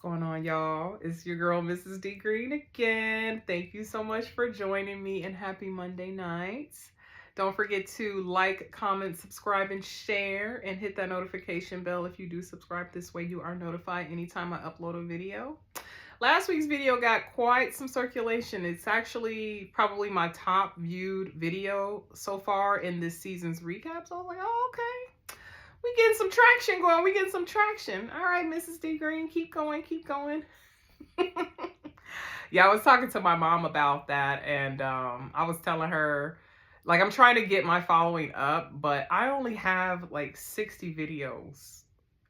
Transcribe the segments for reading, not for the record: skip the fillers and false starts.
Going on, y'all? It's your girl, Mrs. D Green again. Thank you so much for joining me and happy Monday nights. Don't forget to like, comment, subscribe, and share, and hit that notification bell if you do subscribe. This way you are notified anytime I upload a video. Last week's video got quite some circulation. It's actually probably my top viewed video so far in this season's recap. So I was like, oh, okay. We getting some traction going. We getting some traction. All right, Mrs. D Green, keep going, keep going. Yeah, I was talking to my mom about that, and I was telling her, like, I'm trying to get my following up, but I only have like 60 videos,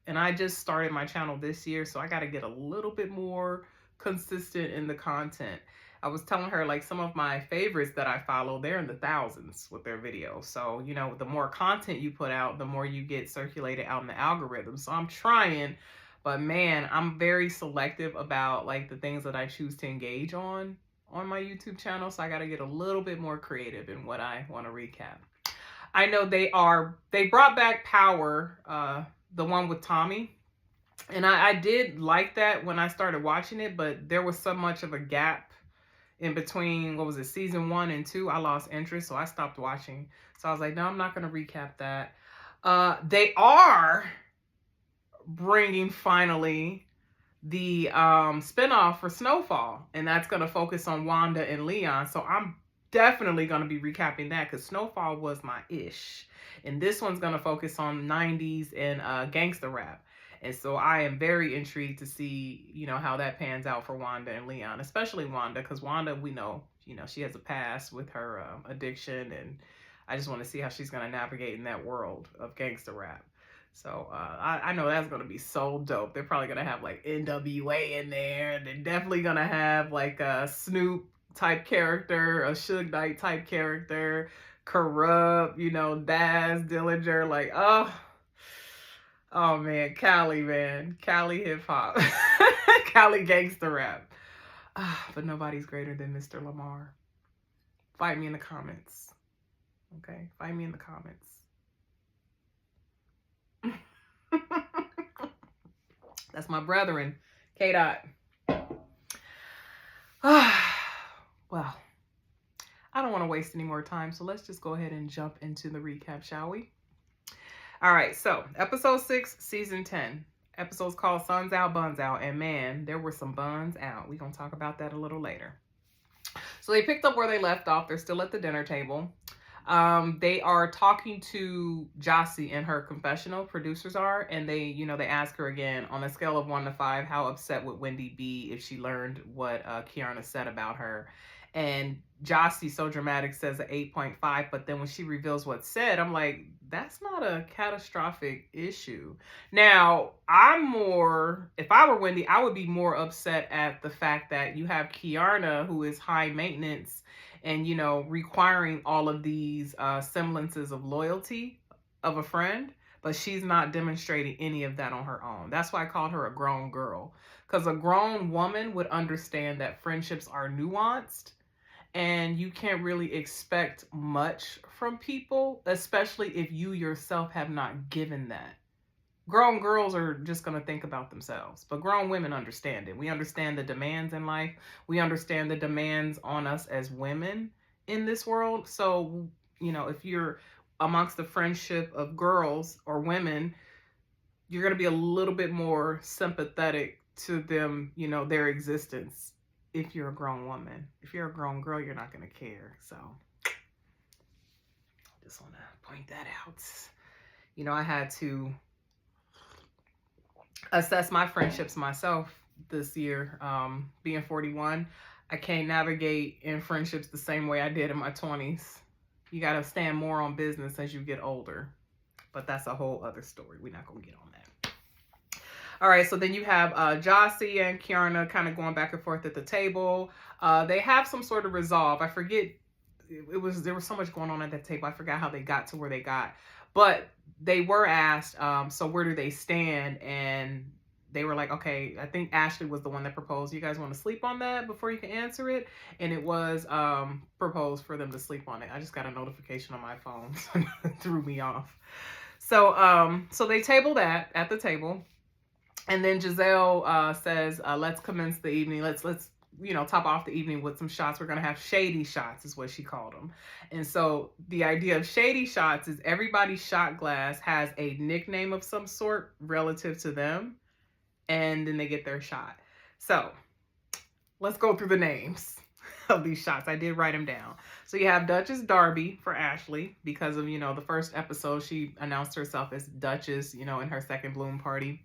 and I just started my channel this year, so I got to get a little bit more consistent in the content. I was telling her, like, some of my favorites that I follow, they're in the thousands with their videos. So, you know, the more content you put out, the more you get circulated out in the algorithm. So I'm trying, but man, I'm very selective about like the things that I choose to engage on my YouTube channel. So I got to get a little bit more creative in what I want to recap. I know they brought back Power, the one with Tommy. And I did like that when I started watching it, but there was so much of a gap in between, what was it, season 1 and 2. I lost interest, so I stopped watching. So I was like, no, I'm not going to recap that. They are bringing finally the spinoff for Snowfall, and that's going to focus on Wanda and Leon. So I'm definitely going to be recapping that because Snowfall was my ish. And this one's going to focus on 90s and gangster rap. And so I am very intrigued to see, you know, how that pans out for Wanda and Leon, especially Wanda, because Wanda, we know, you know, she has a past with her addiction, and I just want to see how she's going to navigate in that world of gangster rap. So I know that's going to be so dope. They're probably going to have like NWA in there, and they're definitely going to have like a Snoop type character, a Suge Knight type character, Corrupt, you know, Daz Dillinger, like, oh man, Cali, man. Cali hip hop. Cali gangster rap. But nobody's greater than Mr. Lamar. Fight me in the comments. Okay? Fight me in the comments. That's my brethren. K-Dot. Well, I don't want to waste any more time, so let's just go ahead and jump into the recap, shall we? All right, so episode 6, season 10. Episode's called Suns Out, Buns Out. And man, there were some buns out. We're going to talk about that a little later. So they picked up where they left off. They're still at the dinner table. They are talking to Jossie in her confessional, producers are, and they, you know, they ask her again, on a scale of 1 to 5, how upset would Wendy be if she learned what Kiana said about her? And Jossie, so dramatic, says an 8.5, but then when she reveals what's said, I'm like, that's not a catastrophic issue. Now, if I were Wendy, I would be more upset at the fact that you have Kiana, who is high maintenance, and, you know, requiring all of these semblances of loyalty of a friend, but she's not demonstrating any of that on her own. That's why I called her a grown girl, because a grown woman would understand that friendships are nuanced, and you can't really expect much from people, especially if you yourself have not given that. Grown girls are just going to think about themselves, but grown women understand it. We understand the demands in life. We understand the demands on us as women in this world. So, you know, if you're amongst the friendship of girls or women, you're going to be a little bit more sympathetic to them, you know, their existence. If you're a grown woman, if you're a grown girl, you're not going to care. So just want to point that out. You know, I had to assess my friendships myself this year. Being 41, I can't navigate in friendships the same way I did in my 20s. You got to stand more on business as you get older. But that's a whole other story. We're not going to get on that. All right, so then you have Jossie and Kiana kind of going back and forth at the table. They have some sort of resolve. I forget, there was so much going on at that table. I forgot how they got to where they got. But they were asked, so where do they stand? And they were like, okay, I think Ashley was the one that proposed. You guys want to sleep on that before you can answer it? And it was proposed for them to sleep on it. I just got a notification on my phone. It threw me off. So, so they tabled that at the table. And then Giselle says, let's commence the evening. Let's top off the evening with some shots. We're gonna have shady shots, is what she called them. And so the idea of shady shots is everybody's shot glass has a nickname of some sort relative to them, and then they get their shot. So let's go through the names of these shots. I did write them down. So you have Duchess Darby for Ashley because of the first episode she announced herself as Duchess, in her second bloom party.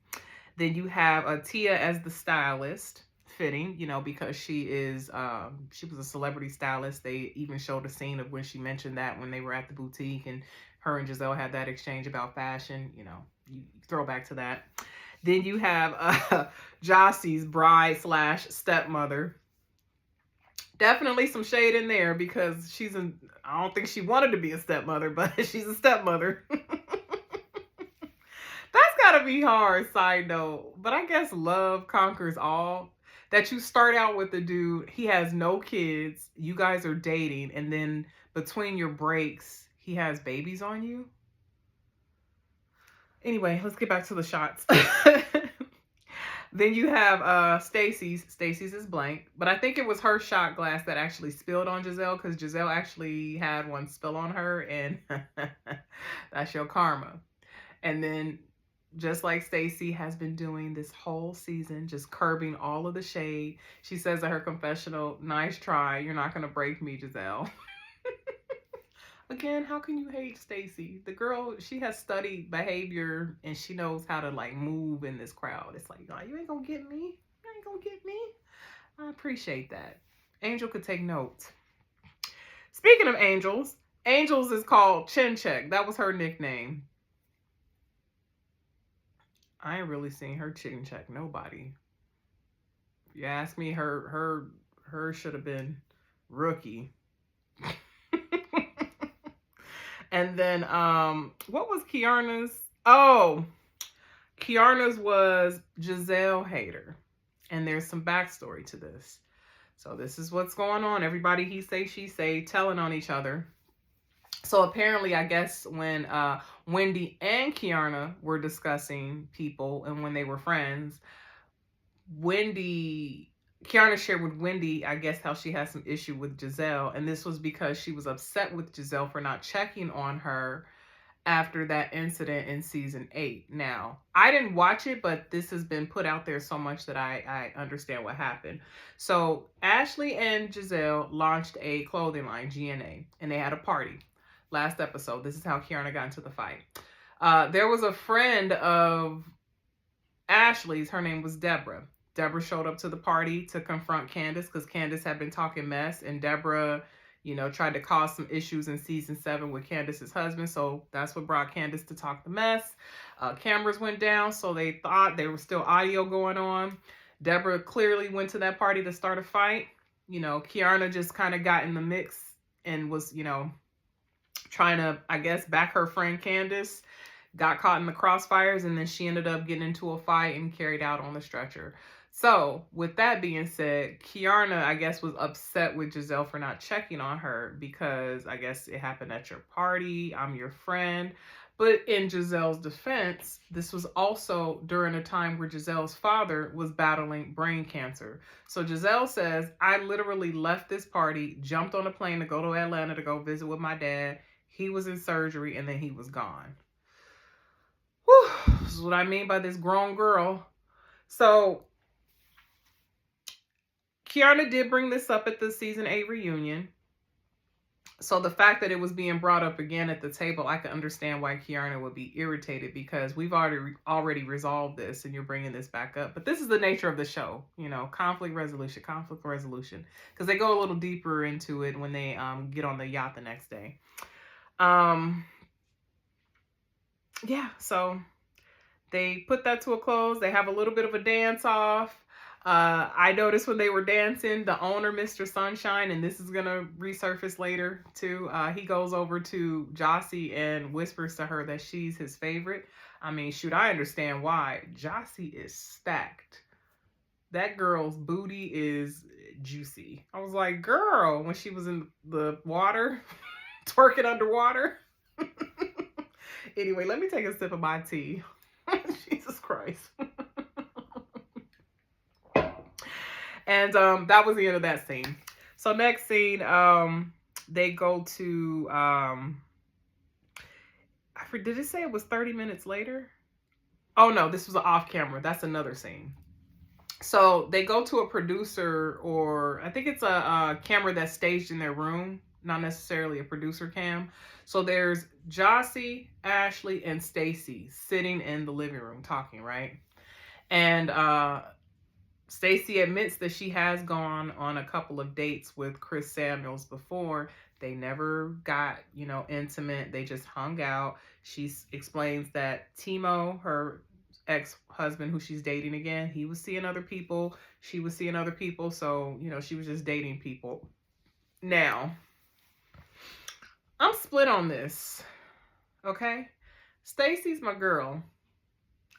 Then you have Tia as the stylist, fitting, because she was a celebrity stylist. They even showed a scene of when she mentioned that when they were at the boutique and her and Giselle had that exchange about fashion. You throw back to that. Then you have Jossie's bride / stepmother. Definitely some shade in there because I don't think she wanted to be a stepmother, but she's a stepmother. That's gotta be hard, side note. But I guess love conquers all. That you start out with a dude, he has no kids, you guys are dating, and then between your breaks, he has babies on you. Anyway, let's get back to the shots. Then you have Stacy's. Stacy's is blank, but I think it was her shot glass that actually spilled on Giselle because Giselle actually had one spill on her, and that's your karma. And then, just like Stacy has been doing this whole season, just curbing all of the shade, she says in her confessional, "Nice try. You're not gonna break me, Giselle." Again, how can you hate Stacy? The girl, she has studied behavior and she knows how to move in this crowd. It's like, oh, you ain't gonna get me. You ain't gonna get me. I appreciate that. Angel could take notes. Speaking of Angels, Angels is called Chin Check. That was her nickname. I ain't really seen her chin check nobody. If you ask me, her should have been Rookie. And then, what was Kiarna's? Oh, Kiarna's was Giselle hater. And there's some backstory to this. So this is what's going on. Everybody he say, she say, telling on each other. So apparently, I guess when Wendy and Kiarna were discussing people and when they were friends, Kiarna shared with Wendy, I guess, how she had some issue with Giselle. And this was because she was upset with Giselle for not checking on her after that incident in season 8. Now, I didn't watch it, but this has been put out there so much that I understand what happened. So Ashley and Giselle launched a clothing line, GNA, and they had a party. Last episode, this is how Kiarna got into the fight. There was a friend of Ashley's, her name was Deborah. Deborah showed up to the party to confront Candace because Candace had been talking mess, and Deborah, tried to cause some issues in season 7 with Candace's husband. So that's what brought Candace to talk the mess. Cameras went down, so they thought there was still audio going on. Deborah clearly went to that party to start a fight. Kiarna just kind of got in the mix and was, trying to, I guess, back her friend Candace. Got caught in the crossfires, and then she ended up getting into a fight and carried out on the stretcher. So, with that being said, Kiarna, I guess, was upset with Giselle for not checking on her because I guess it happened at your party. I'm your friend. But in Giselle's defense, this was also during a time where Giselle's father was battling brain cancer. So Giselle says, I literally left this party, jumped on a plane to go to Atlanta to go visit with my dad. He was in surgery, and then he was gone. Whew, this is what I mean by this grown girl. So Kiarna did bring this up at the season 8 reunion. So the fact that it was being brought up again at the table, I can understand why Kiarna would be irritated because we've already resolved this and you're bringing this back up. But this is the nature of the show, conflict resolution. Because they go a little deeper into it when they get on the yacht the next day. Yeah, so they put that to a close. They have a little bit of a dance off. I noticed when they were dancing, the owner, Mr. Sunshine, and this is going to resurface later too, he goes over to Jossie and whispers to her that she's his favorite. I mean, shoot, I understand why. Jossie is stacked. That girl's booty is juicy. I was like, girl, when she was in the water, twerking underwater. Anyway, let me take a sip of my tea. Jesus Christ. And that was the end of that scene. So next scene, they go to did it say it was 30 minutes later? Oh no, this was off camera. That's another scene. So they go to a producer, or I think it's a camera that's staged in their room, not necessarily a producer cam. So there's Jossie, Ashley, and Stacy sitting in the living room talking, right? And Stacy admits that she has gone on a couple of dates with Chris Samuels before. They never got, intimate. They just hung out. She explains that Timo, her ex-husband who she's dating again, he was seeing other people. She was seeing other people. So, she was just dating people. Now, I'm split on this. Okay? Stacy's my girl.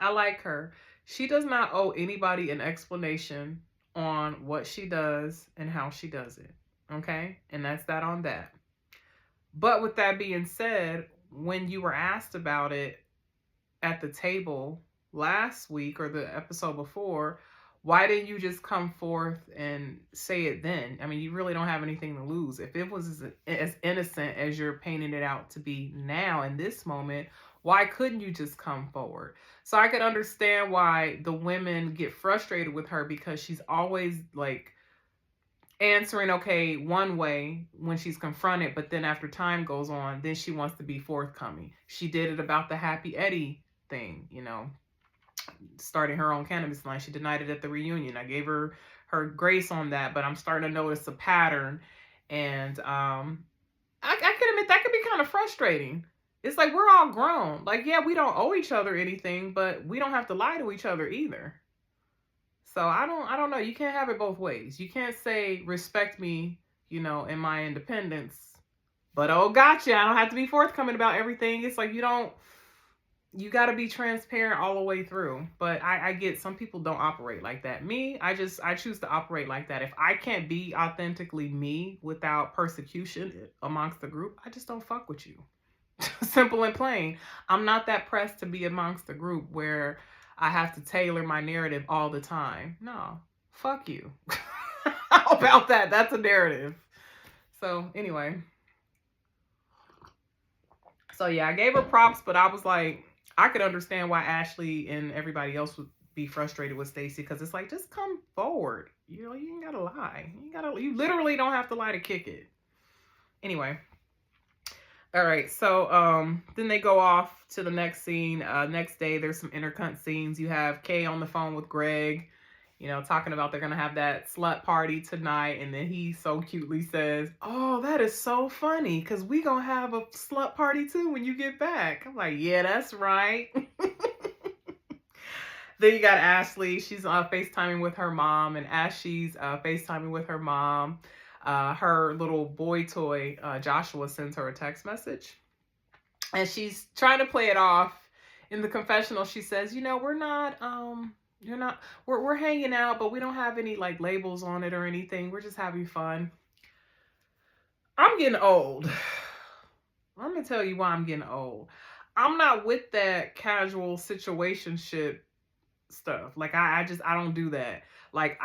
I like her. She does not owe anybody an explanation on what she does and how she does it. Okay? And that's that on that. But with that being said, when you were asked about it at the table last week or the episode before, why didn't you just come forth and say it then? I mean, you really don't have anything to lose. If it was as innocent as you're painting it out to be now in this moment, why couldn't you just come forward? So I could understand why the women get frustrated with her, because she's always like answering okay one way when she's confronted, but then after time goes on, then she wants to be forthcoming. She did it about the Happy Eddie thing, starting her own cannabis line. She denied it at the reunion. I gave her grace on that, but I'm starting to notice a pattern. And I can admit that could be kind of frustrating. It's like, we're all grown. Like, yeah, we don't owe each other anything, but we don't have to lie to each other either. So I don't know. You can't have it both ways. You can't say respect me, in my independence, but oh, gotcha, I don't have to be forthcoming about everything. It's like, you got to be transparent all the way through. But I get some people don't operate like that. Me, I choose to operate like that. If I can't be authentically me without persecution amongst the group, I just don't fuck with you. Simple and plain. I'm not that pressed to be amongst the group where I have to tailor my narrative all the time. No, fuck you. How about that? That's a narrative. So anyway. So yeah, I gave her props, but I was like, I could understand why Ashley and everybody else would be frustrated with Stacy, because it's like, just come forward. You ain't gotta lie. You literally don't have to lie to kick it. Anyway. All right, so then they go off to the next scene. Next day, there's some intercut scenes. You have Kay on the phone with Greg, talking about they're going to have that slut party tonight. And then he so cutely says, oh, that is so funny, because we going to have a slut party too when you get back. I'm like, yeah, that's right. Then you got Ashley. She's FaceTiming with her mom. And as she's FaceTiming with her mom, her little boy toy, Joshua, sends her a text message. And she's trying to play it off. In the confessional, she says, we're hanging out, but we don't have any like labels on it or anything. We're just having fun. I'm getting old. I'm going to tell you why I'm getting old. I'm not with that casual situationship stuff. Like, I don't do that. Like,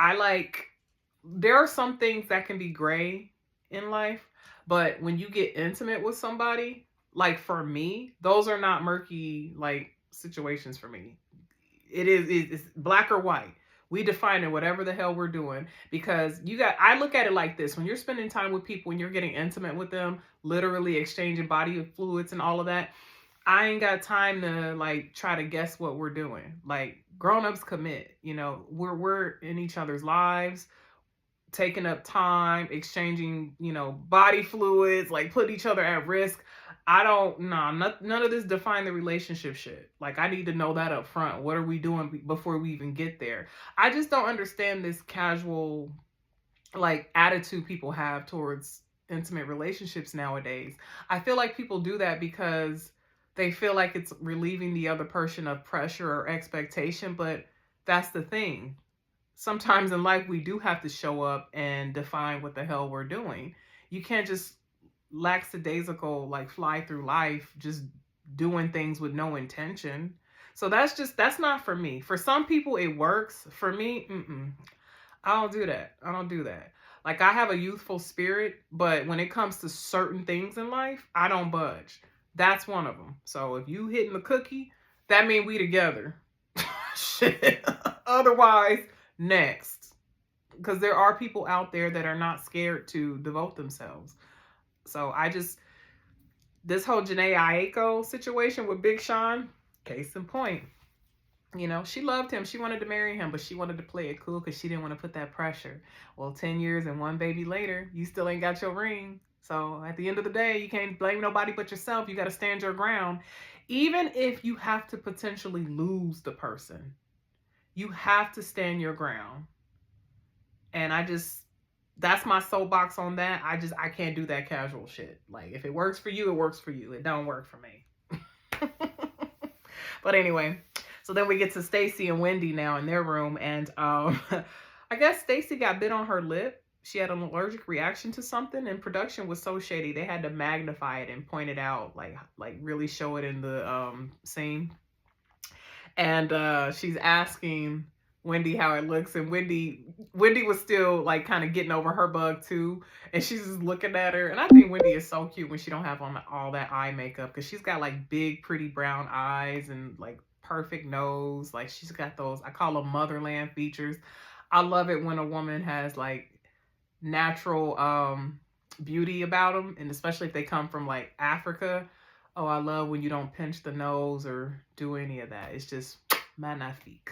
there are some things that can be gray in life, but when you get intimate with somebody, like for me, those are not murky like situations for me. It's black or white. We define it whatever the hell we're doing, because I look at it like this: when you're spending time with people and you're getting intimate with them, literally exchanging body fluids and all of that, I ain't got time to like try to guess what we're doing. Like, grown-ups commit, we're in each other's lives, taking up time, exchanging, body fluids, like put each other at risk. None of this define the relationship shit. Like, I need to know that up front. What are we doing before we even get there? I just don't understand this casual, like, attitude people have towards intimate relationships nowadays. I feel like people do that because they feel like it's relieving the other person of pressure or expectation, but that's the thing. Sometimes in life, we do have to show up and define what the hell we're doing. You can't just lackadaisical, like, fly through life just doing things with no intention. So that's not for me. For some people, it works. For me, I don't do that. I don't do that. Like, I have a youthful spirit, but when it comes to certain things in life, I don't budge. That's one of them. So if you hitting the cookie, that mean we together. Shit. Otherwise, next. Because there are people out there that are not scared to devote themselves. So this whole Janae Aiko situation with Big Sean, case in point. You know, she loved him. She wanted to marry him, but she wanted to play it cool because she didn't want to put that pressure. Well, 10 years and one baby later, you still ain't got your ring. So at the end of the day, you can't blame nobody but yourself. You got to stand your ground. Even if you have to potentially lose the person, you have to stand your ground. And that's my soapbox on that. I can't do that casual shit. Like, if it works for you, it works for you. It don't work for me. But anyway, so then we get to Stacy and Wendy now in their room, and I guess Stacy got bit on her lip. She had an allergic reaction to something, and production was so shady they had to magnify it and point it out, like really show it in the scene. And she's asking Wendy how it looks, and Wendy was still like kind of getting over her bug too, and she's just looking at her. And I think Wendy is so cute when she don't have on all that eye makeup, because she's got like big pretty brown eyes and like perfect nose. Like, she's got those, I call them motherland features. I love it when a woman has like natural beauty about them, and especially if they come from like Africa. Oh, I love when you don't pinch the nose or do any of that. It's just magnifique.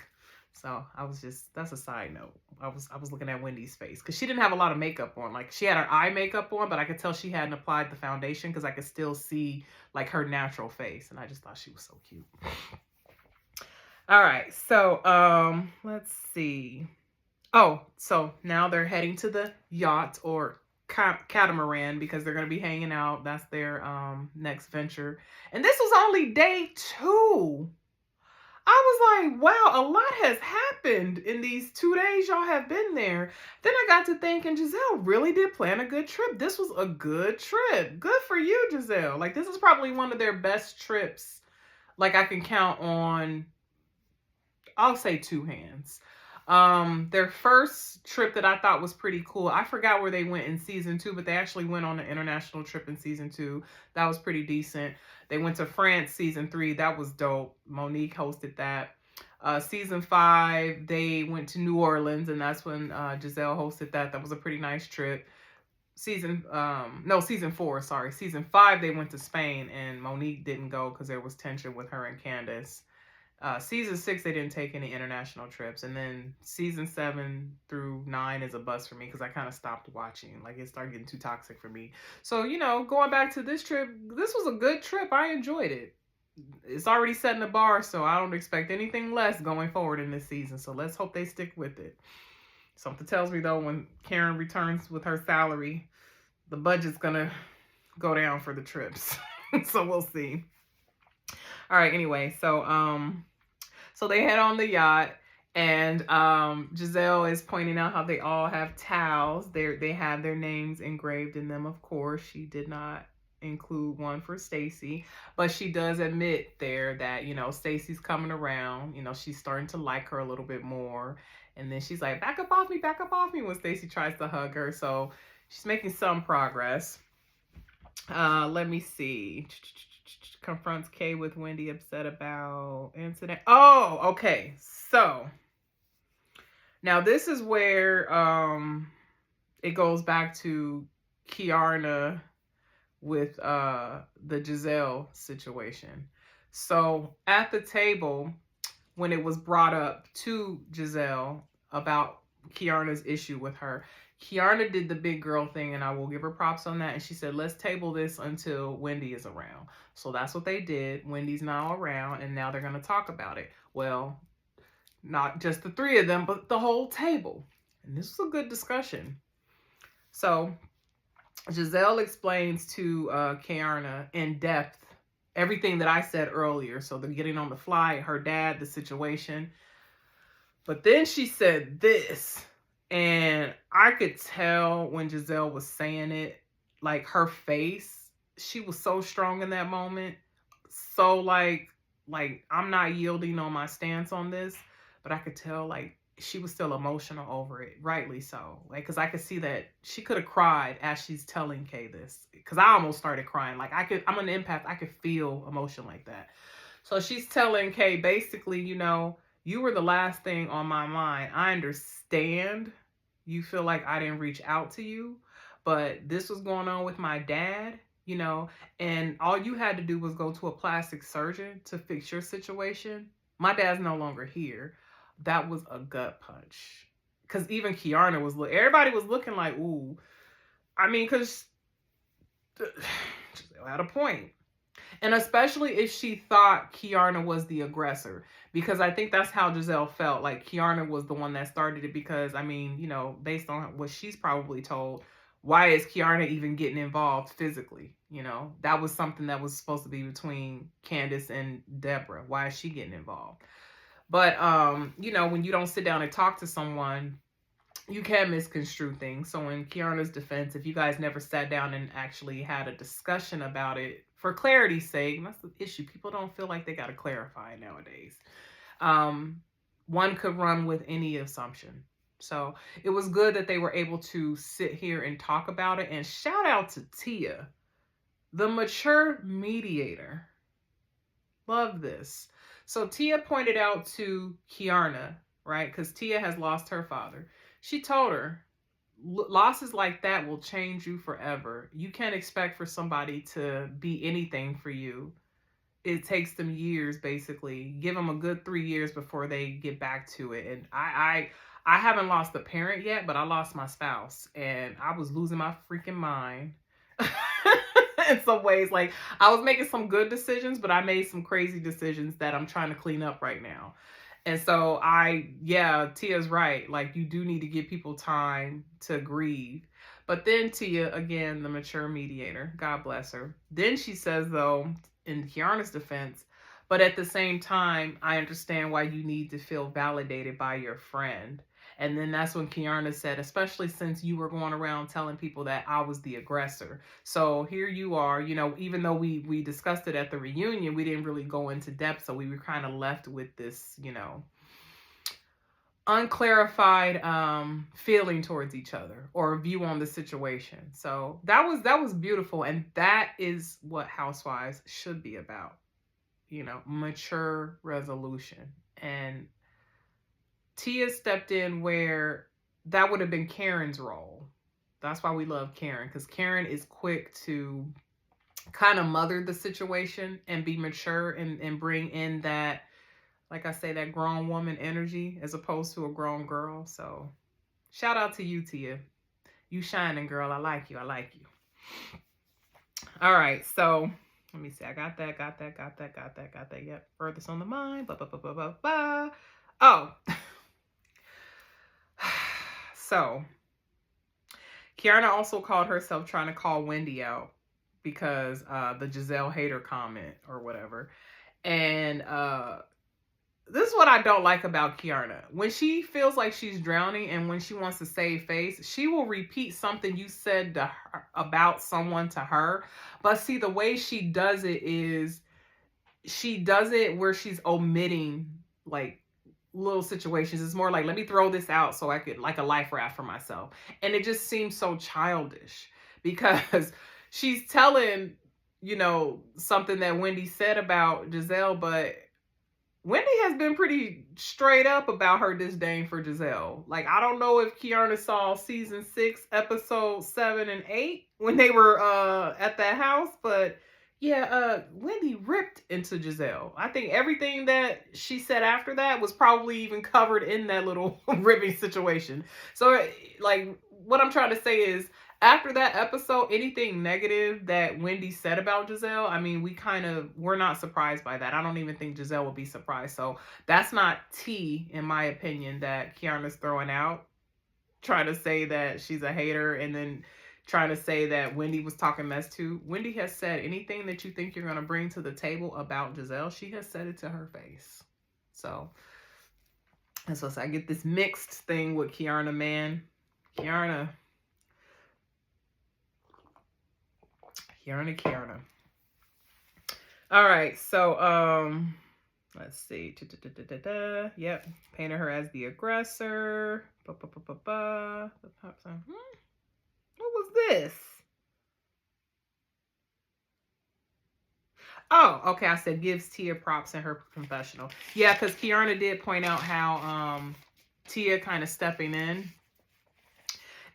So that's a side note. I was looking at Wendy's face because she didn't have a lot of makeup on. Like, she had her eye makeup on, but I could tell she hadn't applied the foundation because I could still see like her natural face, and I just thought she was so cute. All right, so let's see. Oh, so now they're heading to the yacht or catamaran because they're going to be hanging out. That's their next venture. And this was only day 2. I was like, wow, a lot has happened in these 2 days y'all have been there. Then I got to thinking, Giselle really did plan a good trip. This was a good trip. Good for you, Giselle. Like, this is probably one of their best trips. Like, I can count on, I'll say 2 hands. Their first trip that I thought was pretty cool. I forgot where they went in season 2, but they actually went on an international trip in season 2. That was pretty decent. They went to France season 3. That was dope. Monique hosted that. Season 5, they went to New Orleans, and that's when Giselle hosted that. That was a pretty nice trip. Season 4, sorry. Season 5, they went to Spain, and Monique didn't go because there was tension with her and Candace. Season 6, they didn't take any international trips. And then season 7 through 9 is a bust for me because I kind of stopped watching. Like, it started getting too toxic for me. So, going back to this trip, this was a good trip. I enjoyed it. It's already setting the bar, so I don't expect anything less going forward in this season. So let's hope they stick with it. Something tells me, though, when Karen returns with her salary, the budget's going to go down for the trips. So we'll see. All right, anyway, so they head on the yacht, and Giselle is pointing out how they all have towels. They have their names engraved in them, of course. She did not include one for Stacy, but she does admit there that, Stacy's coming around. She's starting to like her a little bit more. And then she's like, back up off me when Stacy tries to hug her. So she's making some progress. Let me see. Confronts Kay with Wendy upset about incident. Oh, okay. So now this is where it goes back to Kiarna with the Giselle situation. So at the table, when it was brought up to Giselle about Kiarna's issue with her, Kiarna did the big girl thing, and I will give her props on that. And she said, let's table this until Wendy is around. So that's what they did. Wendy's now around, and now they're going to talk about it. Well, not just the 3 of them, but the whole table. And this was a good discussion. So Giselle explains to Kiarna in depth everything that I said earlier. So they're getting on the fly, her dad, the situation. But then she said this. And I could tell when Giselle was saying it, like, her face, she was so strong in that moment. So like I'm not yielding on my stance on this, but I could tell, like, she was still emotional over it, rightly so. Like, cause I could see that she could have cried as she's telling Kay this, cause I almost started crying. Like I'm an empath, I could feel emotion like that. So she's telling Kay basically, you were the last thing on my mind. I understand you feel like I didn't reach out to you, but this was going on with my dad, and all you had to do was go to a plastic surgeon to fix your situation. My dad's no longer here. That was a gut punch. Because even Kiana everybody was looking like, ooh. I mean, because Giselle had a point. And especially if she thought Kiana was the aggressor. Because I think that's how Giselle felt. Like Kiana was the one that started it. Because, I mean, based on what she's probably told, why is Kiana even getting involved physically? That was something that was supposed to be between Candace and Deborah. Why is she getting involved? But, when you don't sit down and talk to someone, you can misconstrue things. So in Kiana's defense, if you guys never sat down and actually had a discussion about it, for clarity's sake, that's the issue. People don't feel like they got to clarify nowadays. One could run with any assumption. So it was good that they were able to sit here and talk about it. And shout out to Tia, the mature mediator. Love this. So Tia pointed out to Kiana, right? Because Tia has lost her father. She told her, losses like that will change you forever. You can't expect for somebody to be anything for you. It takes them years, basically. Give them a good 3 years before they get back to it. And I haven't lost a parent yet, but I lost my spouse, and I was losing my freaking mind. In some ways, like I was making some good decisions, but I made some crazy decisions that I'm trying to clean up right now. And so Tia's right. Like, you do need to give people time to grieve. But then Tia, again, the mature mediator, God bless her. Then she says, though, in Kiana's defense, but at the same time, I understand why you need to feel validated by your friend. And then that's when Kiana said, especially since you were going around telling people that I was the aggressor. So here you are, even though we discussed it at the reunion, we didn't really go into depth. So we were kind of left with this, unclarified feeling towards each other or view on the situation. So that was beautiful. And that is what Housewives should be about, mature resolution. And Tia stepped in where that would have been Karen's role. That's why we love Karen, because Karen is quick to kind of mother the situation and be mature and bring in that, like I say, that grown woman energy as opposed to a grown girl. So shout out to you, Tia. You shining, girl. I like you. I like you. All right. So let me see. I got that. Yep. Furthest on the mind. Oh. So Kiana also called herself trying to call Wendy out because the Giselle hater comment or whatever. And this is what I don't like about Kiana. When she feels like she's drowning and when she wants to save face, she will repeat something you said to her, about someone to her. But see, the way she does it is she does it where she's omitting like little situations. It's more like, let me throw this out so I could, like a life raft for myself. And it just seems so childish because she's telling, something that Wendy said about Giselle, but Wendy has been pretty straight up about her disdain for Giselle. Like, I don't know if Kiana saw season 6, episode 7 and 8 when they were at that house, but Wendy ripped into Giselle. I think everything that she said after that was probably even covered in that little ribbing situation. So, like, what I'm trying to say is, after that episode, anything negative that Wendy said about Giselle, I mean, we're not surprised by that. I don't even think Giselle would be surprised. So that's not tea, in my opinion, that Kiana's throwing out, trying to say that she's a hater and then trying to say that Wendy was talking mess too. Wendy has said anything that you think you're going to bring to the table about Giselle, she has said it to her face. So, and so I get this mixed thing with Kiana, man. Kiana. All right, so Let's see. Yep. Painted her as the aggressor. The pop sign. What was this? Oh, okay. I said gives Tia props in her confessional. Yeah, because Kiana did point out how Tia kind of stepping in,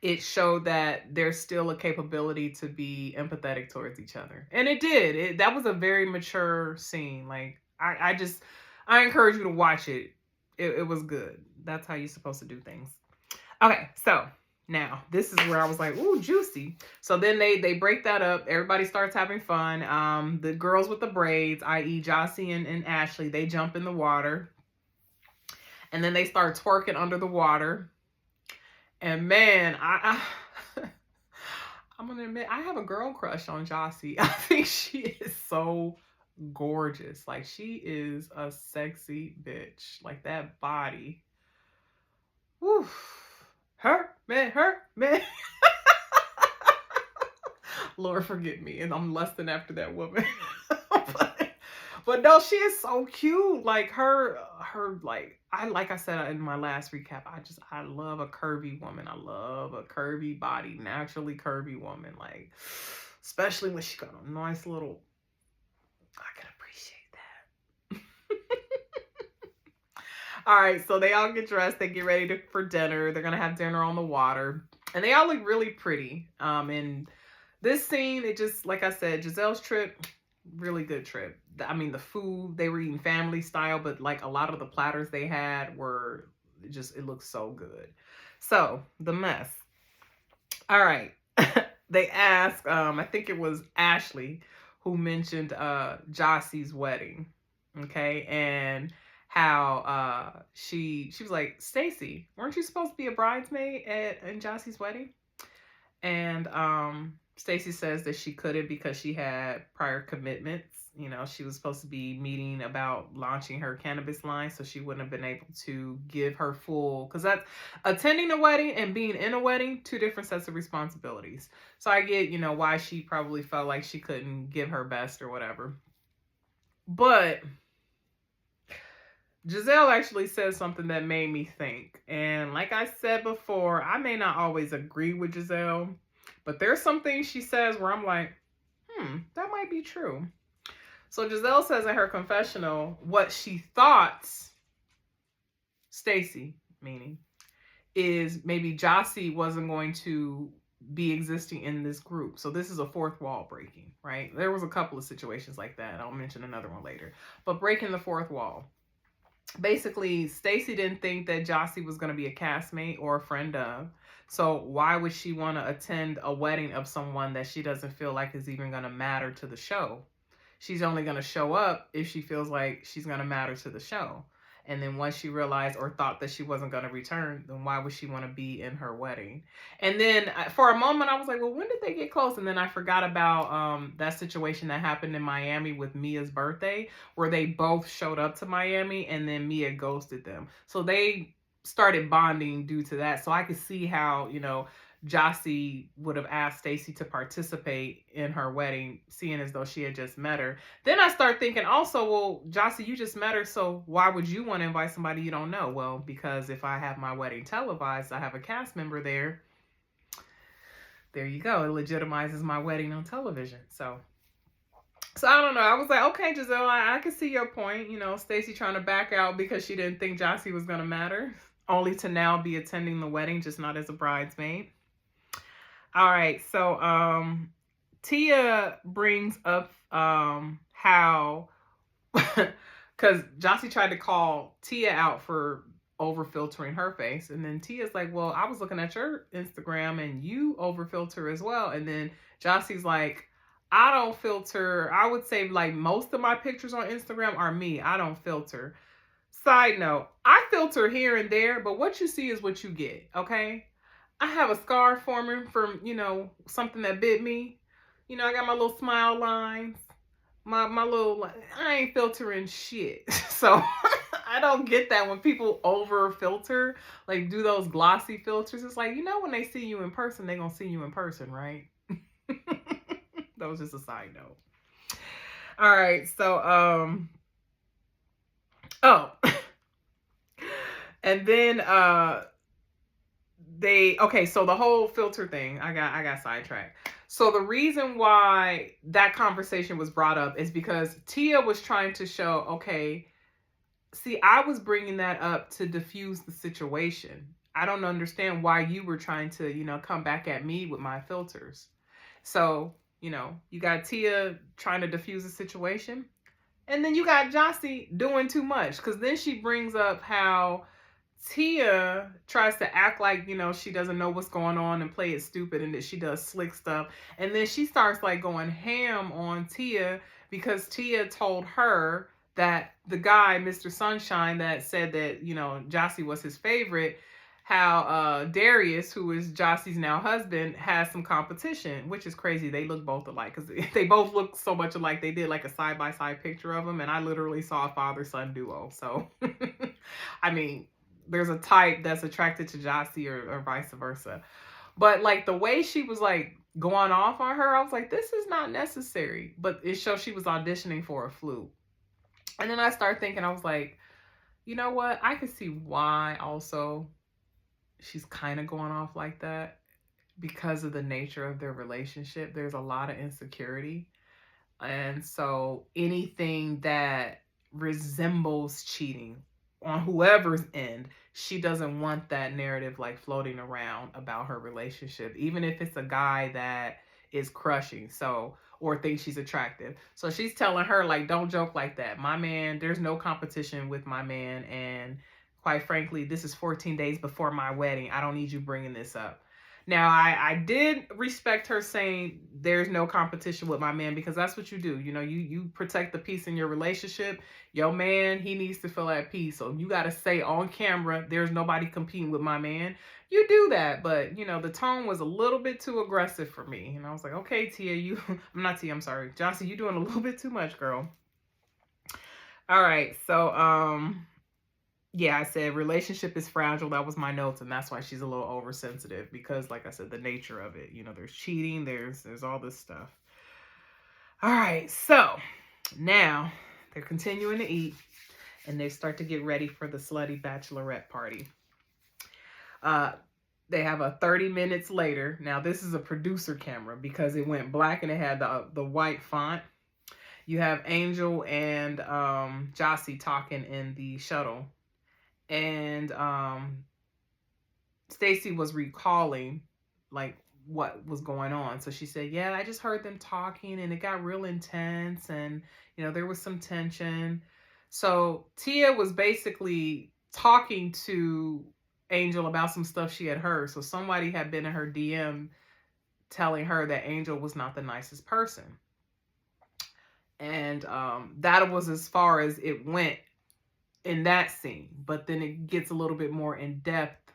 it showed that there's still a capability to be empathetic towards each other. And it did. That was a very mature scene. Like I encourage you to watch it. It was good. That's how you're supposed to do things. Okay, so now this is where I was like, ooh, juicy. So then they break that up. Everybody starts having fun. The girls with the braids, i.e. Jossie and Ashley, they jump in the water. And then they start twerking under the water. And man, I'm gonna admit I have a girl crush on Jossie. I think she is so gorgeous. Like she is a sexy bitch. Like that body. Woo. Her man. Lord forgive me, and I'm lusting after that woman. but no, she is so cute. Like her like I said in my last recap, I love a curvy woman. I love a curvy body, naturally curvy woman. Like especially when she got a nice little. I can appreciate that. All right, so they all get dressed. They get ready for dinner. They're gonna have dinner on the water, and they all look really pretty. And this scene, it just, like I said, Giselle's trip, really good trip. I mean, the food, they were eating family style, but like a lot of the platters they had were just, it looked so good. So, the mess. All right. They asked, I think it was Ashley who mentioned Jossie's wedding. Okay. And how she was like, Stacy, weren't you supposed to be a bridesmaid in Jossie's wedding? And Stacy says that she couldn't because she had prior commitments. You know, she was supposed to be meeting about launching her cannabis line, so she wouldn't have been able to give her full, because that's attending a wedding and being in a wedding, two different sets of responsibilities. So I get, you know, why she probably felt like she couldn't give her best or whatever. But Giselle actually said something that made me think. And like I said before, I may not always agree with Giselle, but there's some things she says where I'm like, that might be true. So Giselle says in her confessional what she thought Stacy, meaning, is maybe Jossie wasn't going to be existing in this group. So this is a fourth wall breaking, right? There was a couple of situations like that. I'll mention another one later. But breaking the fourth wall. Basically, Stacy didn't think that Jossie was going to be a castmate or a friend of. So why would she want to attend a wedding of someone that she doesn't feel like is even going to matter to the show? She's only going to show up if she feels like she's going to matter to the show. And then once she realized or thought that she wasn't going to return, then why would she want to be in her wedding? And then for a moment, I was like, well, when did they get close? And then I forgot about that situation that happened in Miami with Mia's birthday, where they both showed up to Miami and then Mia ghosted them. So they started bonding due to that. So I could see how, you know, Jossie would have asked Stacy to participate in her wedding, seeing as though she had just met her. Then I start thinking also, well, Jossie, you just met her, so why would you want to invite somebody you don't know? Well, because if I have my wedding televised, I have a cast member there. There you go. It legitimizes my wedding on television. So I don't know. I was like, okay, Giselle, I can see your point. You know, Stacy trying to back out because she didn't think Jossie was going to matter, only to now be attending the wedding, just not as a bridesmaid. All right, so Tia brings up how, because Jossie tried to call Tia out for over filtering her face, and then Tia's like, well, I was looking at your Instagram and you over filter as well. And then Jossie's like, I don't filter. I would say like most of my pictures on Instagram are me. I don't filter. Side note, I filter here and there, but what you see is what you get, okay? I have a scar forming from, you know, something that bit me. You know, I got my little smile lines. My little, I ain't filtering shit. So I don't get that when people over filter, like do those glossy filters. It's like, you know, when they see you in person, they gonna see you in person, right? That was just a side note. All right, so Oh, and then okay, so the whole filter thing, I got sidetracked. So the reason why that conversation was brought up is because Tia was trying to show, okay, see, I was bringing that up to diffuse the situation. I don't understand why you were trying to, come back at me with my filters. So, you got Tia trying to diffuse the situation. And then you got Jossie doing too much. Because then she brings up how Tia tries to act like, she doesn't know what's going on and play it stupid and that she does slick stuff. And then she starts like going ham on Tia because Tia told her that the guy, Mr. Sunshine, that said that, Jossie was his favorite, how Darius, who is Jossie's now husband, has some competition, which is crazy. They look both alike because they both look so much alike. They did like a side-by-side picture of them, and I literally saw a father-son duo. So, I mean, there's a type that's attracted to Jossie or vice versa. But like the way she was like going off on her, I was like, this is not necessary. But it shows she was auditioning for a flute. And then I started thinking, I was like, you know what? I could see why also she's kind of going off like that because of the nature of their relationship. There's a lot of insecurity. And so anything that resembles cheating on whoever's end, she doesn't want that narrative like floating around about her relationship, even if it's a guy that is crushing, so, or thinks she's attractive. So she's telling her, like, don't joke like that. My man, there's no competition with my man. And quite frankly, this is 14 days before my wedding. I don't need you bringing this up. Now, I did respect her saying there's no competition with my man because that's what you do. You protect the peace in your relationship. Your man, he needs to feel at peace. So you got to say on camera, there's nobody competing with my man. You do that. But, the tone was a little bit too aggressive for me. And I was like, okay, Tia, I'm not Tia, I'm sorry. Jossie, you doing a little bit too much, girl. All right. So, yeah, I said relationship is fragile. That was my notes, and that's why she's a little oversensitive because, like I said, the nature of it. There's cheating, there's all this stuff. All right, so now they're continuing to eat, and they start to get ready for the slutty bachelorette party. They have a 30 minutes later. Now this is a producer camera because it went black and it had the white font. You have Angel and Jossie talking in the shuttle. And Stacy was recalling like what was going on. So she said, yeah, I just heard them talking and it got real intense and there was some tension. So Tia was basically talking to Angel about some stuff she had heard. So somebody had been in her DM telling her that Angel was not the nicest person. And that was as far as it went in that scene, but then it gets a little bit more in depth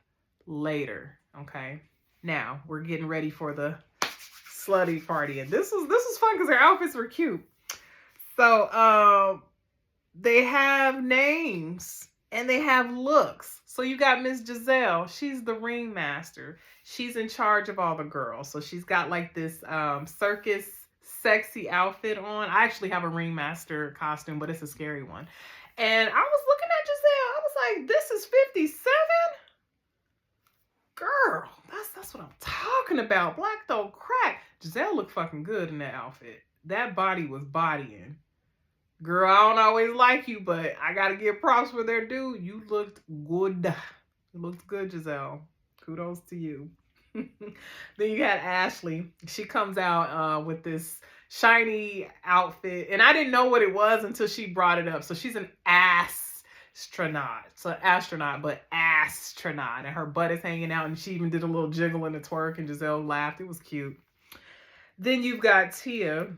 later. Okay, now we're getting ready for the slutty party, and this was fun because their outfits were cute. So they have names and they have looks. So you got Miss Giselle. She's the ringmaster. She's in charge of all the girls. So she's got like this circus sexy outfit on. I actually have a ringmaster costume, but it's a scary one. And I was looking at Giselle. I was like, this is 57? Girl, that's what I'm talking about. Black don't crack. Giselle looked fucking good in that outfit. That body was bodying. Girl, I don't always like you, but I gotta give props where they're due. You looked good. You looked good, Giselle. Kudos to you. Then you had Ashley. She comes out with this shiny outfit, and I didn't know what it was until she brought it up. So she's an astronaut. So astronaut, but astronaut, and her butt is hanging out, and she even did a little jiggle and a twerk, and Giselle laughed. It was cute. Then you've got Tia.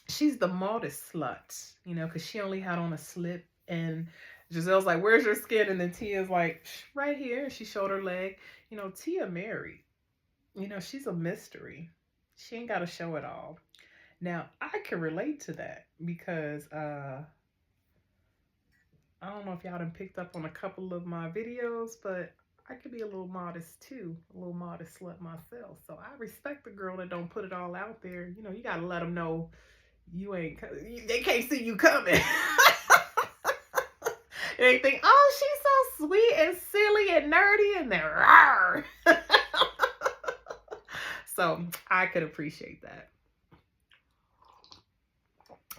She's the modest slut, because she only had on a slip, and Giselle's like, where's your skin? And then Tia's like, right here. She showed her leg. Tia married. She's a mystery. She ain't got to show it all. Now, I can relate to that because I don't know if y'all done picked up on a couple of my videos, but I could be a little modest too, a little modest slut myself. So I respect the girl that don't put it all out there. You got to let them know they can't see you coming. They think, oh, she's so sweet and silly and nerdy and they're so I could appreciate that.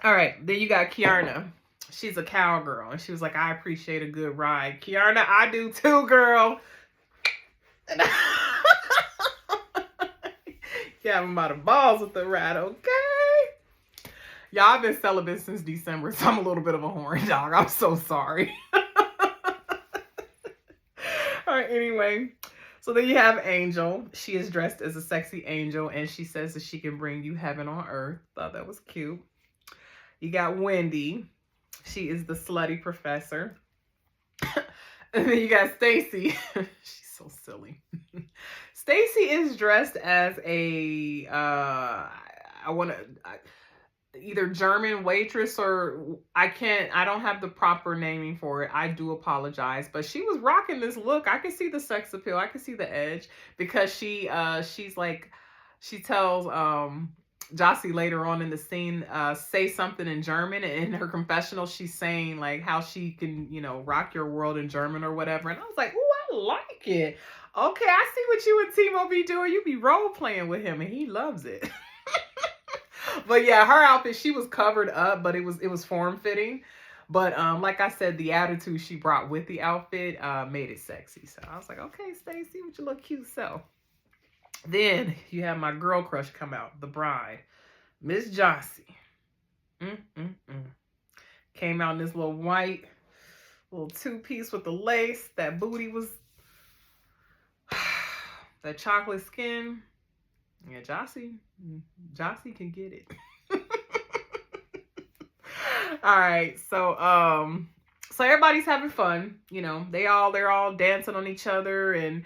All right, then you got Kiarna. She's a cowgirl, and she was like, I appreciate a good ride. Kiarna, I do too, girl. Yeah, I'm out of balls with the ride, okay? Y'all, I've been celibate since December, so I'm a little bit of a horn dog. I'm so sorry. All right, anyway. So then you have Angel. She is dressed as a sexy angel, and she says that she can bring you heaven on earth. Thought that was cute. You got Wendy. She is the slutty professor. And then you got Stacy. She's so silly. Stacy is dressed as a either German waitress or I don't have the proper naming for it. I do apologize. But she was rocking this look. I can see the sex appeal. I can see the edge because she's like, she tells Jossie later on in the scene, say something in German. And in her confessional, she's saying like how she can, rock your world in German or whatever. And I was like, oh, I like it. Okay, I see what you and Timo be doing. You be role playing with him and he loves it. But yeah, her outfit, she was covered up, but it was form fitting. But like I said, the attitude she brought with the outfit made it sexy. So I was like, okay, Stacy, with your little cute self. Then you have my girl crush come out, the bride, Miss Jossie. Came out in this little white, little two-piece with the lace. That booty was, that chocolate skin. Yeah, Jossie can get it. All right, so everybody's having fun. They're all dancing on each other, and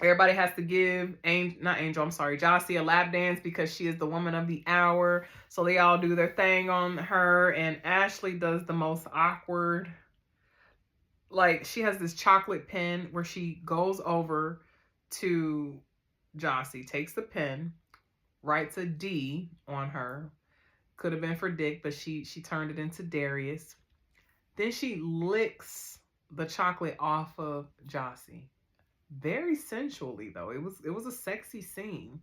everybody has to give Jossie a lap dance because she is the woman of the hour. So they all do their thing on her, and Ashley does the most awkward. Like, she has this chocolate pen where she goes over to Jossie, takes the pen, writes a D on her. Could have been for Dick, but she turned it into Darius. Then she licks the chocolate off of Jossie. Very sensually, though. It was a sexy scene.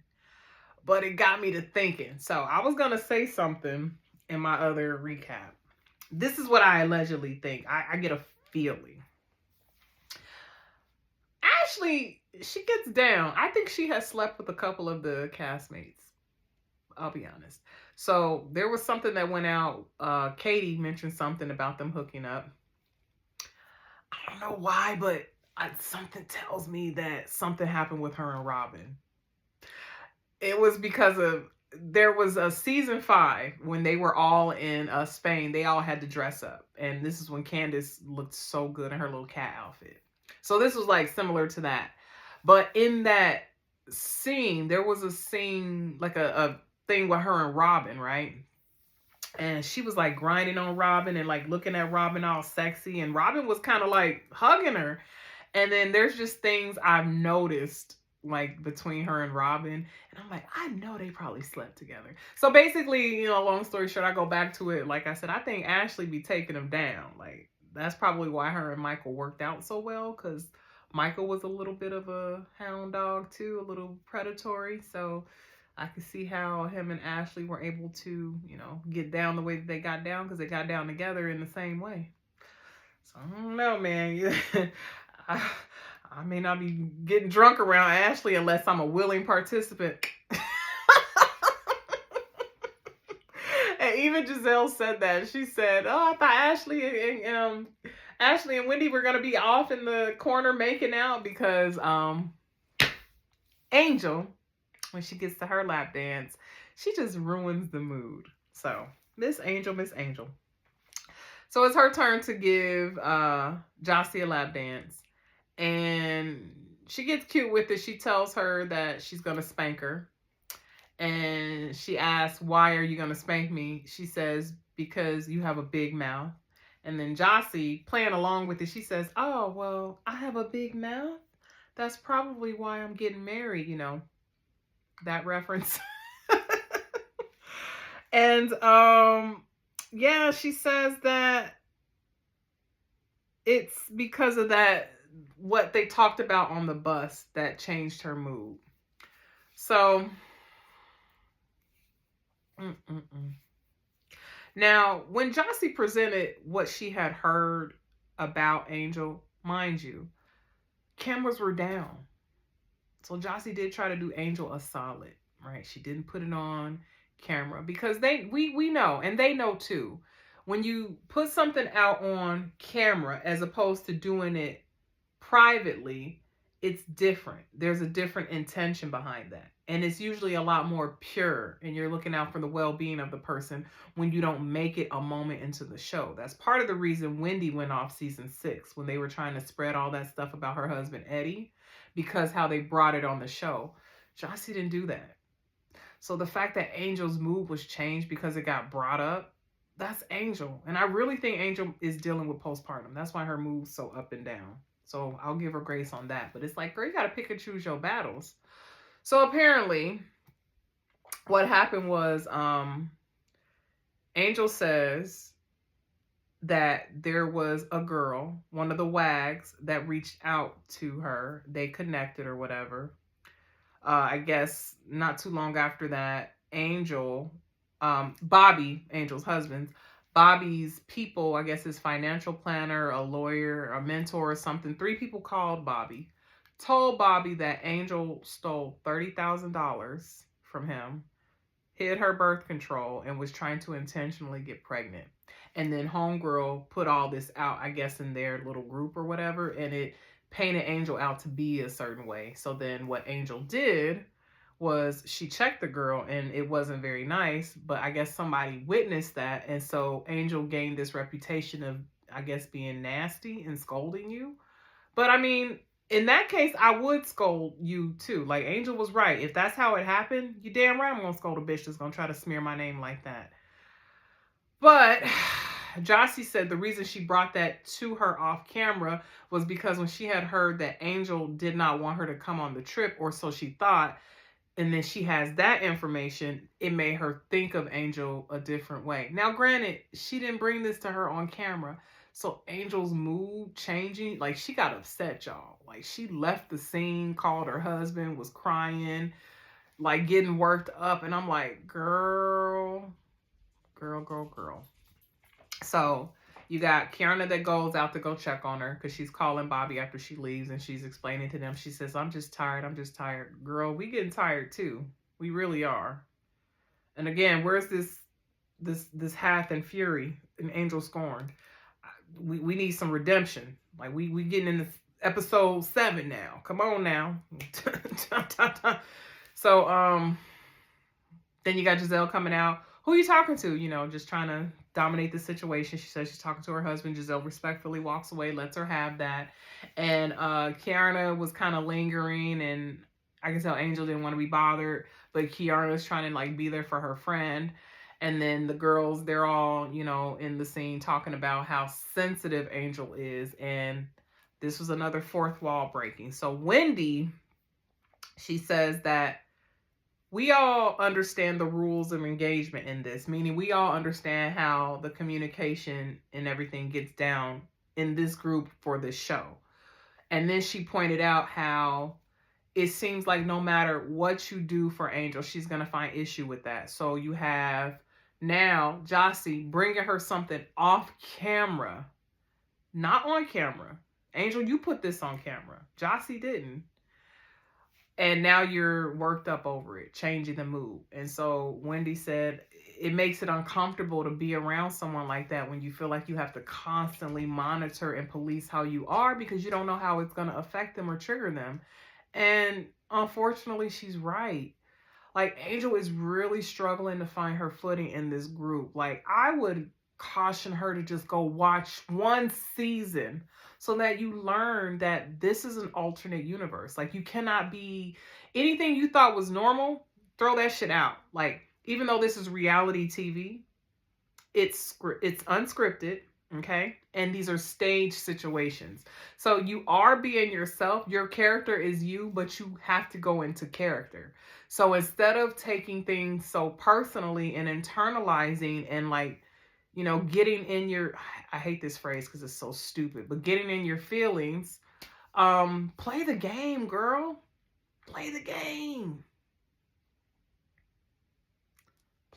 But it got me to thinking. So I was going to say something in my other recap. This is what I allegedly think. I get a feeling. Ashley, she gets down. I think she has slept with a couple of the castmates. I'll be honest. So there was something that went out. Katie mentioned something about them hooking up. I don't know why, but something tells me that something happened with her and Robin. It was because there was a season 5 when they were all in Spain. They all had to dress up. And this is when Candace looked so good in her little cat outfit. So this was like similar to that. But in that scene, there was a scene, like a thing with her and Robin, right? And she was like grinding on Robin and like looking at Robin all sexy. And Robin was kind of like hugging her. And then there's just things I've noticed like between her and Robin. And I'm like, I know they probably slept together. So basically, long story short, I go back to it. Like I said, I think Ashley be taking him down. Like, that's probably why her and Michael worked out so well, because Michael was a little bit of a hound dog too, a little predatory. So I could see how him and Ashley were able to, get down the way that they got down, because they got down together in the same way. So I don't know, man. I may not be getting drunk around Ashley unless I'm a willing participant. And even Giselle said that. She said, oh, I thought Ashley and Wendy were going to be off in the corner making out because Angel, when she gets to her lap dance, she just ruins the mood. So, Miss Angel. So it's her turn to give Jossie a lap dance. And she gets cute with it. She tells her that she's going to spank her. And she asks, why are you going to spank me? She says, because you have a big mouth. And then Jossie, playing along with it, she says, oh, well, I have a big mouth? That's probably why I'm getting married, that reference. And, yeah, she says that it's because of that, what they talked about on the bus that changed her mood. So, mm-mm-mm. Now, when Jossie presented what she had heard about Angel, mind you, cameras were down. So Jossie did try to do Angel a solid, right? She didn't put it on camera because we know, and they know too. When you put something out on camera as opposed to doing it privately, it's different. There's a different intention behind that. And it's usually a lot more pure, and you're looking out for the well being of the person when you don't make it a moment into the show. That's part of the reason Wendy went off season 6 when they were trying to spread all that stuff about her husband, Eddie, because how they brought it on the show. Jossie didn't do that. So the fact that Angel's mood was changed because it got brought up, that's Angel. And I really think Angel is dealing with postpartum. That's why her mood's so up and down. So I'll give her grace on that. But it's like, girl, you got to pick and choose your battles. So apparently, what happened was Angel says that there was a girl, one of the wags, that reached out to her. They connected or whatever. I guess not too long after that, Angel, Bobby, Angel's husband, Bobby's people, I guess his financial planner, a lawyer, a mentor or something, 3 people called Bobby, told Bobby that Angel stole $30,000 from him, hid her birth control, and was trying to intentionally get pregnant. And then Homegirl put all this out, I guess, in their little group or whatever, and it painted Angel out to be a certain way. So then what Angel did was she checked the girl and it wasn't very nice, but I guess somebody witnessed that. And so Angel gained this reputation of, I guess, being nasty and scolding you. But I mean, in that case, I would scold you too. Like Angel was right. If that's how it happened, you damn right I'm gonna scold a bitch that's gonna try to smear my name like that. But Jossie said the reason she brought that to her off camera was because when she had heard that Angel did not want her to come on the trip, or so she thought, and then she has that information, it made her think of Angel a different way. Now, granted, she didn't bring this to her on camera. So Angel's mood changing, like she got upset, y'all. Like she left the scene, called her husband, was crying, like getting worked up. And I'm like, girl, girl, girl, girl. So you got Kiana that goes out to go check on her because she's calling Bobby after she leaves and she's explaining to them. She says, I'm just tired. I'm just tired. Girl, we getting tired too. We really are. And again, where's this hath and fury and Angel scorned? We need some redemption. Like we getting in this episode 7 now. Come on now. So then you got Giselle coming out. Who are you talking to? You know, just trying to dominate the situation. She says she's talking to her husband. Giselle respectfully walks away, lets her have that. And Kiana was kind of lingering, and I can tell Angel didn't want to be bothered, but Kiana's trying to like be there for her friend. And then the girls, they're all, you know, in the scene talking about how sensitive Angel is. And this was another fourth wall breaking. So Wendy, she says that we all understand the rules of engagement in this, meaning we all understand how the communication and everything gets down in this group for this show. And then she pointed out how it seems like no matter what you do for Angel, she's going to find issue with that. So you have now Jossie bringing her something off camera, not on camera. Angel, you put this on camera. Jossie didn't. And now you're worked up over it, changing the mood. And so Wendy said it makes it uncomfortable to be around someone like that when you feel like you have to constantly monitor and police how you are because you don't know how it's going to affect them or trigger them. And unfortunately, she's right. Like Angel is really struggling to find her footing in this group. Like I would caution her to just go watch one season so that you learn that this is an alternate universe. Like you cannot be anything you thought was normal, throw that shit out. Like even though this is reality TV, it's unscripted, okay? And these are stage situations. So you are being yourself. Your character is you, but you have to go into character. So instead of taking things so personally and internalizing and like, you know, getting in your, I hate this phrase because it's so stupid, but getting in your feelings, play the game, girl. Play the game.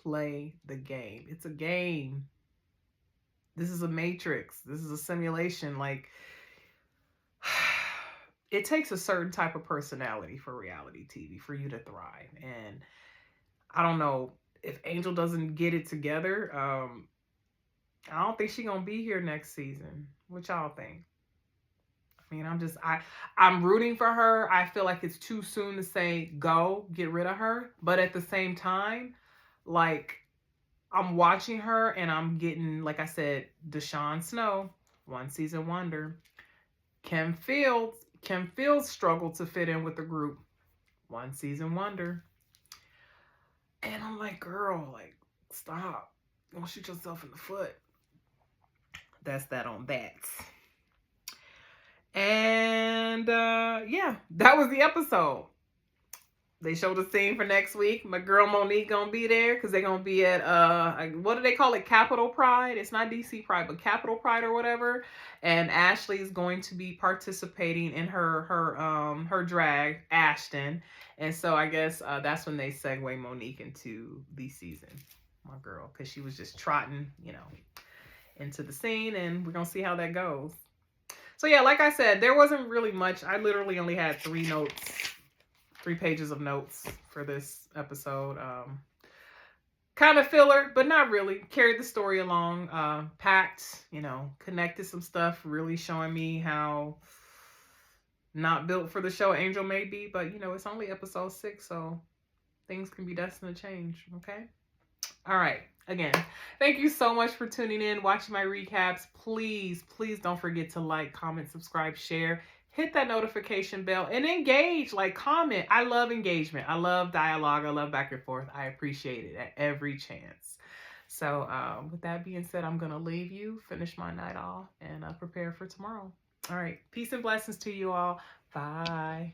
Play the game. It's a game. This is a matrix. This is a simulation. Like, it takes a certain type of personality for reality TV for you to thrive. And I don't know if Angel doesn't get it together. I don't think she's gonna be here next season. What y'all think? I mean, I'm rooting for her. I feel like it's too soon to say go, get rid of her. But at the same time, like, I'm watching her and I'm getting, like I said, Deshaun Snow, one season wonder. Kim Fields struggled to fit in with the group, one season wonder. And I'm like, girl, like, stop. Don't shoot yourself in the foot. That's that on that. And yeah, that was the episode. They showed a scene for next week. My girl Monique gonna be there because they're gonna be at what do they call it? Capitol Pride. It's not DC Pride, but Capitol Pride or whatever. And Ashley is going to be participating in her drag, Ashton. And so I guess that's when they segue Monique into the season. My girl, because she was just trotting, you know, into the scene, and we're gonna see how that goes. So yeah, like I said, there wasn't really much. I literally only had 3 pages of notes for this episode. Kind of filler, but not really. Carried the story along. Packed, you know, connected some stuff, really showing me how not built for the show Angel may be. But, you know, it's only episode 6, so things can be destined to change, okay? All right. Again, thank you so much for tuning in, watching my recaps. Please, please don't forget to like, comment, subscribe, share. Hit that notification bell and engage, like, comment. I love engagement. I love dialogue. I love back and forth. I appreciate it at every chance. So with that being said, I'm going to leave you, finish my night off, and prepare for tomorrow. All right. Peace and blessings to you all. Bye.